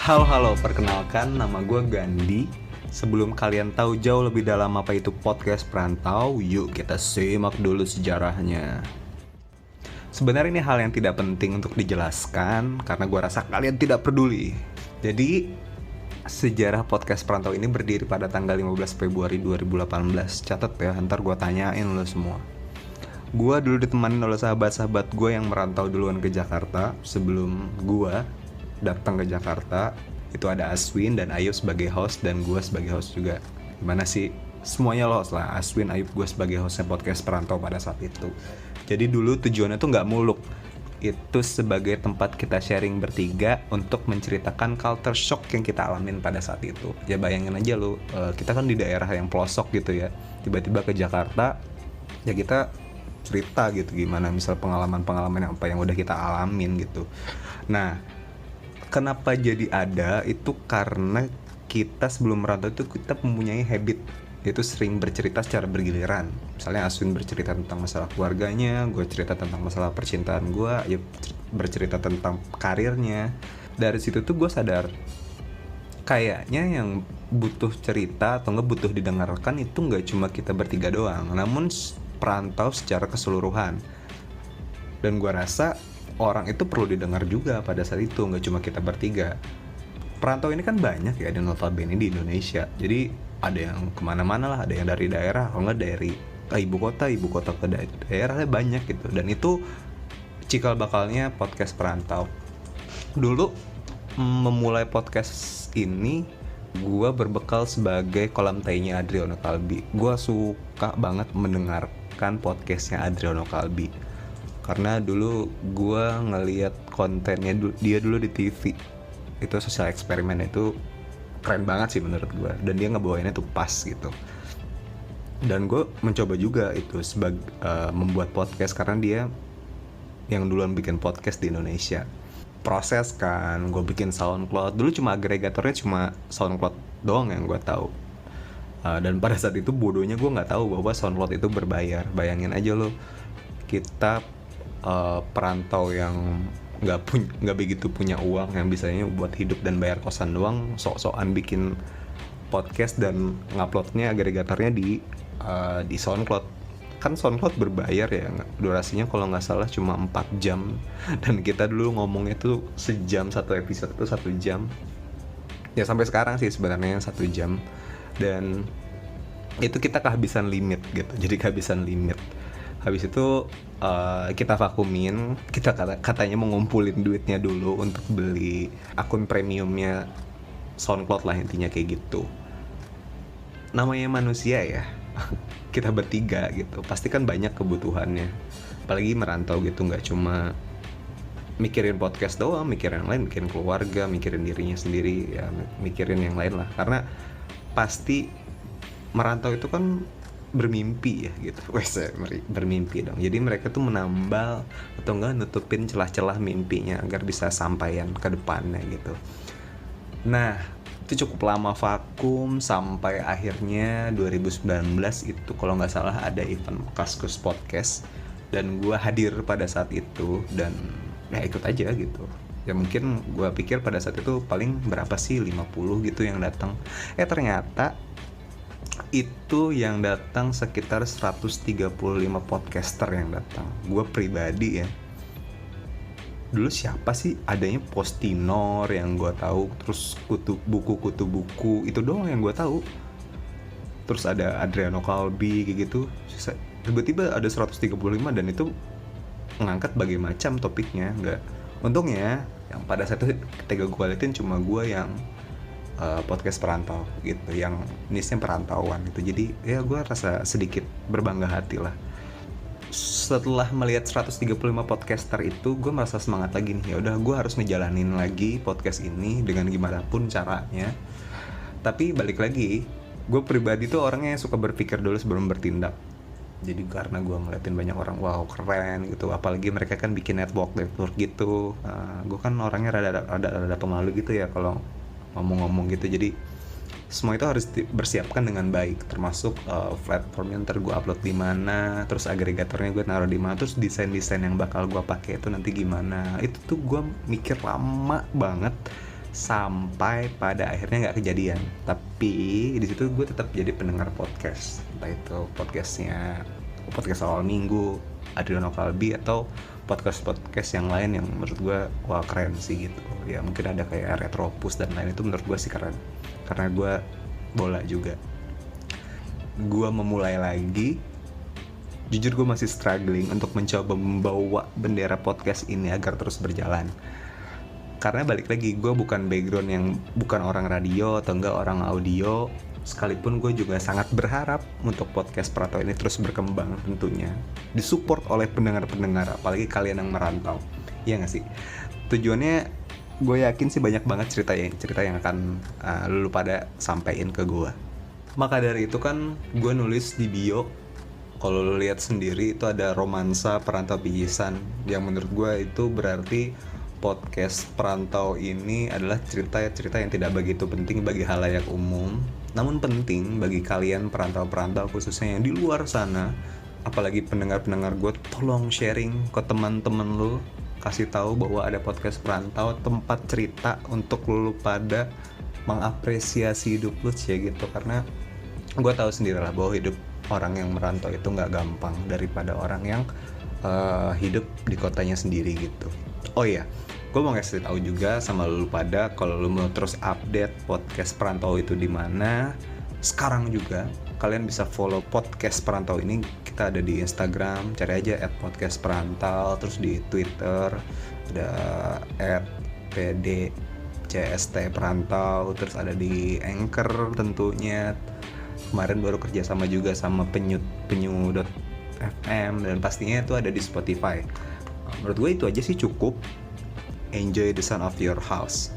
Halo, perkenalkan nama gue Gandhi. Sebelum kalian tahu jauh lebih dalam apa itu podcast perantau, yuk kita simak dulu sejarahnya. Sebenarnya ini hal yang tidak penting untuk dijelaskan, karena gue rasa kalian tidak peduli. Jadi, sejarah podcast perantau ini berdiri pada tanggal 15 Februari 2018. Catat ya, ntar gue tanyain lo semua. Gue dulu ditemanin oleh sahabat-sahabat gue yang merantau duluan ke Jakarta. Sebelum gue datang ke Jakarta, itu ada Aswin dan Ayub sebagai host dan gue sebagai host juga. Gimana sih? Semuanya lo host lah. Aswin, Ayub, gue sebagai hostnya podcast perantau pada saat itu. Jadi dulu tujuannya tuh nggak muluk. Itu sebagai tempat kita sharing bertiga untuk menceritakan culture shock yang kita alamin pada saat itu. Ya bayangin aja lo, kita kan di daerah yang pelosok gitu ya. Tiba-tiba ke Jakarta, ya kita cerita gitu gimana misal pengalaman-pengalaman apa yang udah kita alamin gitu. Nah, kenapa jadi ada itu karena kita sebelum merantau itu kita mempunyai habit, yaitu sering bercerita secara bergiliran. Misalnya Aswin bercerita tentang masalah keluarganya, gue cerita tentang masalah percintaan gue, ya bercerita tentang karirnya. Dari situ tuh gue sadar kayaknya yang butuh cerita atau nggak butuh didengarkan itu nggak cuma kita bertiga doang, namun perantau secara keseluruhan. Dan gue rasa orang itu perlu didengar juga pada saat itu, nggak cuma kita bertiga. Perantau ini kan banyak ya, ada notabene di Indonesia. Jadi ada yang kemana-mana lah, ada yang dari daerah, kalau nggak dari ibu kota ke daerahnya banyak gitu. Dan itu cikal bakalnya podcast perantau. Dulu memulai podcast ini gue berbekal sebagai kolam tainya Adriano Kalbi. Gue suka banget mendengarkan podcastnya Adriano Kalbi karena dulu gue ngeliat kontennya dia dulu di TV. Itu sosial eksperimen, itu keren banget sih menurut gue, dan dia ngebawainnya tuh pas gitu. Dan gue mencoba juga itu sebagai membuat podcast karena dia yang duluan bikin podcast di Indonesia. Proses kan, gue bikin SoundCloud dulu, cuma agregatornya cuma SoundCloud doang yang gue tahu. Dan pada saat itu bodohnya gue nggak tahu bahwa SoundCloud itu berbayar. Bayangin aja lo, kita perantau yang nggak begitu punya uang, yang bisanya buat hidup dan bayar kosan doang, sok-sokan bikin podcast dan nguploadnya agregatornya di SoundCloud. Kan SoundCloud berbayar ya, durasinya kalau nggak salah cuma 4 jam, dan kita dulu ngomongnya tuh sejam, satu episode tuh 1 jam ya, sampai sekarang sih sebenarnya 1 jam. Dan itu kita kehabisan limit gitu, jadi kehabisan limit. Habis itu kita vakumin, kita katanya mau ngumpulin duitnya dulu untuk beli akun premiumnya SoundCloud lah, intinya kayak gitu. Namanya manusia ya, kita bertiga gitu, pasti kan banyak kebutuhannya. Apalagi merantau gitu, nggak cuma mikirin podcast doang, mikirin yang lain, mikirin keluarga, mikirin dirinya sendiri, ya mikirin yang lain lah. Karena pasti merantau itu kan bermimpi ya gitu. Bermimpi dong. Jadi mereka tuh menambal atau enggak nutupin celah-celah mimpinya agar bisa sampaian ke depannya gitu. Nah, itu cukup lama vakum sampai akhirnya 2019 itu kalau nggak salah ada event Kaskus Podcast dan gue hadir pada saat itu, dan ya ikut aja gitu. Ya mungkin gue pikir pada saat itu paling berapa sih, 50 gitu yang datang. Ternyata itu yang datang sekitar 135 podcaster yang datang. Gue pribadi ya, dulu siapa sih, adanya Postinor yang gue tahu, terus kutu buku itu doang yang gue tahu. Terus ada Adriano Kalbi kayak gitu. Tiba-tiba ada 135 dan itu ngangkat berbagai macam topiknya. Nggak, untungnya yang pada saat itu ketika gue liatin cuma gue yang podcast perantau gitu, yang niche-nya perantauan gitu. Jadi ya gue rasa sedikit berbangga hati lah. Setelah melihat 135 podcaster itu, gue merasa semangat lagi nih. Ya udah, gue harus ngejalanin lagi podcast ini dengan gimana pun caranya. Tapi balik lagi, gue pribadi tuh orangnya yang suka berpikir dulu sebelum bertindak. Jadi karena gue ngeliatin banyak orang, wow keren gitu, apalagi mereka kan bikin network gitu. Gue kan orangnya rada pemalu gitu ya kalau ngomong-ngomong gitu. Jadi semua itu harus dipersiapkan dengan baik, termasuk platformnya ntar gue upload di mana, terus agregatornya gue naruh di mana, terus desain yang bakal gue pakai itu nanti gimana. Itu tuh gue mikir lama banget sampai pada akhirnya nggak kejadian. Tapi di situ gue tetap jadi pendengar podcast, entah itu podcast awal minggu, Adriano Kalbi, atau podcast yang lain yang menurut gue wah keren sih gitu ya. Mungkin ada kayak Retropus dan lain, itu menurut gue sih keren karena gue bola juga. Gue memulai lagi, jujur gue masih struggling untuk mencoba membawa bendera podcast ini agar terus berjalan. Karena balik lagi, gue bukan orang radio atau enggak orang audio. Sekalipun gue juga sangat berharap untuk podcast Perantau ini terus berkembang, tentunya disupport oleh pendengar-pendengar, apalagi kalian yang merantau. Iya gak sih? Tujuannya gue yakin sih banyak banget cerita yang akan lu pada sampein ke gue. Maka dari itu kan gue nulis di bio, kalau lu lihat sendiri itu ada romansa perantau pijisan, yang menurut gue itu berarti podcast Perantau ini adalah cerita-cerita yang tidak begitu penting bagi halayak umum, namun penting bagi kalian perantau-perantau, khususnya yang di luar sana. Apalagi pendengar-pendengar gue, tolong sharing ke teman-teman lu, kasih tahu bahwa ada podcast Perantau, tempat cerita untuk lu pada mengapresiasi hidup lu sih gitu. Karena gue tahu sendirilah bahwa hidup orang yang merantau itu nggak gampang daripada orang yang hidup di kotanya sendiri gitu. Oh iya, gue mau ngasih tahu juga sama lu pada, kalau lu mau terus update podcast Perantau itu di mana, sekarang juga kalian bisa follow podcast Perantau ini. Kita ada di Instagram, cari aja @podcastperantau, terus di Twitter ada @pdcstperantau, terus ada di Anchor tentunya. Kemarin baru kerja sama juga sama penyu.fm, dan pastinya itu ada di Spotify. Menurut gue itu aja sih cukup. Enjoy the sound of your house.